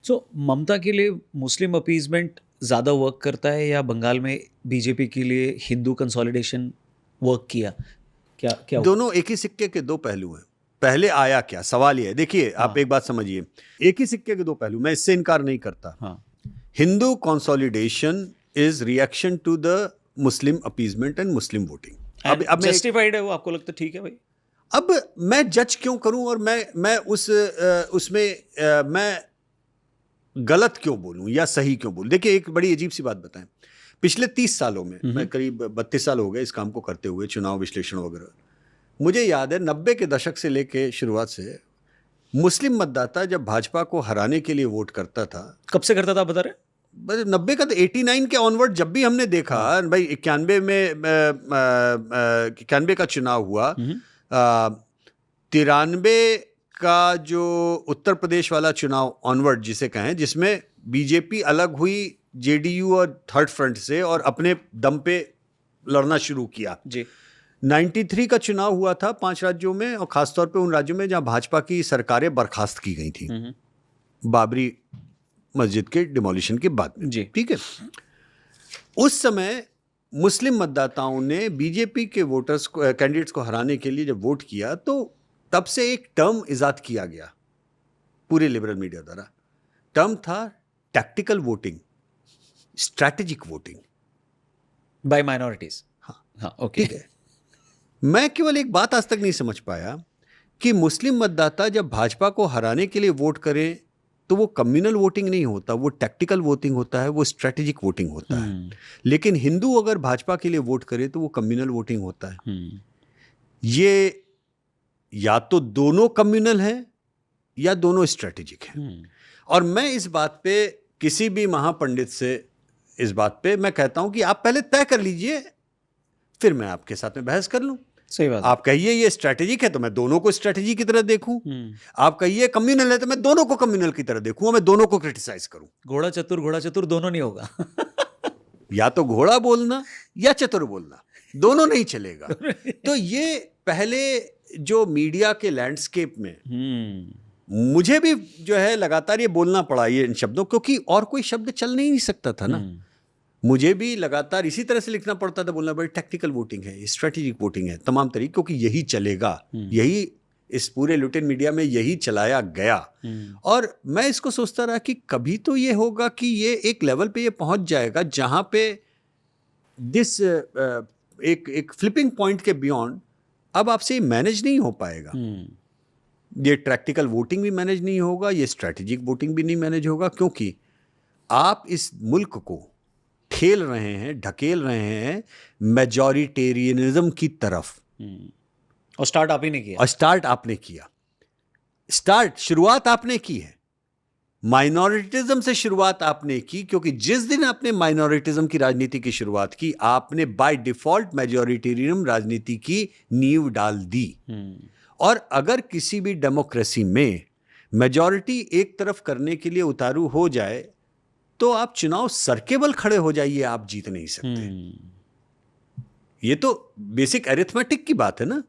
सो ममता के लिए Muslim appeasement ज़्यादा वर्क करता है या बंगाल में बीजेपी के लिए हिंदू कंसोलिडेशन वर्क किया? क्या क्या हुआ? दोनों एक ही सिक्के के दो पहलू हैं। पहले आया क्या, सवाल ये है। देखिए आप एक बात समझिए, एक ही सिक्के के दो पहलू, मैं इससे इनकार नहीं करता। हाँ, Hindu consolidation is reaction to the Muslim appeasement and Muslim voting. अब मैं जस्टिफाइड है वो, आपको लगता है ठीक है भाई? अब मैं जज क्यों करूं और मैं उसमें मैं गलत क्यों बोलूं या सही क्यों बोलूं? देखिए एक बड़ी अजीब सी बात बताएं, पिछले 30 सालों में, मैं करीब 32 साल हो गए इस काम को करते हुए, चुनाव विश्लेषण वगैरह, मुझे याद है 90 के दशक से लेके शुरुआत से मुस्लिम मतदाता जब भाजपा को हराने के लिए वोट करता था। कब से करता था आप बता रहे? 90 का तो 89 के ऑनवर्ड जब भी हमने देखा भाई, 91 में 91 का चुनाव हुआ, 93 का जो उत्तर प्रदेश वाला चुनाव ऑनवर्ड जिसे कहें, जिसमें बीजेपी अलग हुई जेडीयू और थर्ड फ्रंट से और अपने दम पे लड़ना शुरू किया जी। 93 का चुनाव हुआ था 5 राज्यों में, और खासतौर पे उन राज्यों में जहां भाजपा की सरकारें बर्खास्त की गई थी बाबरी मस्जिद के डिमोलिशन के बाद में। जी। ठीक है, उस समय मुस्लिम मतदाताओं ने बीजेपी के वोटर्स को, कैंडिडेट्स को हराने के लिए जब वोट किया, तो तब से एक टर्म इजाद किया गया पूरे लिबरल मीडिया द्वारा। टर्म था tactical voting, strategic voting by minorities. हाँ, ओके। ठीक है, मैं केवल एक बात आज तक नहीं समझ पाया कि मुस्लिम मतदाता जब भाजपा को हराने के लिए वोट करें तो वो कम्युनल वोटिंग नहीं होता, वो टैक्टिकल वोटिंग होता है, वो स्ट्रेटेजिक वोटिंग होता है। लेकिन हिंदू अगर भाजपा के लिए वोट करे तो वो कम्युनल वोटिंग होता है। ये या तो दोनों कम्युनल है या दोनों स्ट्रेटेजिक है। और मैं इस बात पे किसी भी महापंडित से, इस बात पे मैं कहता हूं कि आप पहले तय कर लीजिए, फिर मैं आपके साथ में बहस कर लूं। सही बात। आप कहिए ये स्ट्रैटेजिक है तो मैं दोनों को स्ट्रैटेजी की तरह देखूं, आप कहिए कम्युनल है तो मैं दोनों को कम्युनल की तरह देखूं, मैं दोनों को क्रिटिसाइज करूं। घोड़ा चतुर दोनों नहीं होगा। या तो घोड़ा बोलना या चतुर बोलना, दोनों नहीं चलेगा। तो ये पहले जो मीडिया के लैंडस्केप में मुझे भी जो है लगातार ये बोलना पड़ा ये इन शब्दों, क्योंकि और कोई शब्द चल नहीं सकता था ना। मुझे भी लगातार इसी तरह से लिखना पड़ता था, बोलना बड़ी टैक्टिकल वोटिंग है, स्ट्रेटेजिक वोटिंग है, तमाम तरीके, क्योंकि यही चलेगा, यही इस पूरे लुटेन मीडिया में यही चलाया गया। और मैं इसको सोचता रहा कि कभी तो ये होगा कि ये एक लेवल पे ये पहुंच जाएगा जहां पे दिस एक फ्लिपिंग पॉइंट के बियॉन्ड अब आपसे मैनेज नहीं हो पाएगा। ये टैक्टिकल वोटिंग भी मैनेज नहीं होगा, ये स्ट्रेटेजिक वोटिंग भी नहीं मैनेज होगा, क्योंकि आप इस मुल्क को ठेल रहे हैं, ढकेल रहे हैं मेजॉरिटेरियनिज्म की तरफ। और स्टार्ट आप ही ने किया। और स्टार्ट आपने किया, शुरुआत आपने की है, माइनॉरिटिज्म से शुरुआत आपने की, क्योंकि जिस दिन आपने माइनॉरिटिज्म की राजनीति की शुरुआत की, आपने बाय डिफॉल्ट मेजॉरिटेरियन राजनीति की नींव डाल दी। और अगर किसी भी डेमोक्रेसी में मेजॉरिटी एक तरफ करने के लिए उतारू हो जाए तो आप चुनाव सर केवल खड़े हो जाइए, आप जीत नहीं सकते। ये तो बेसिक अरिथमेटिक की बात है ना।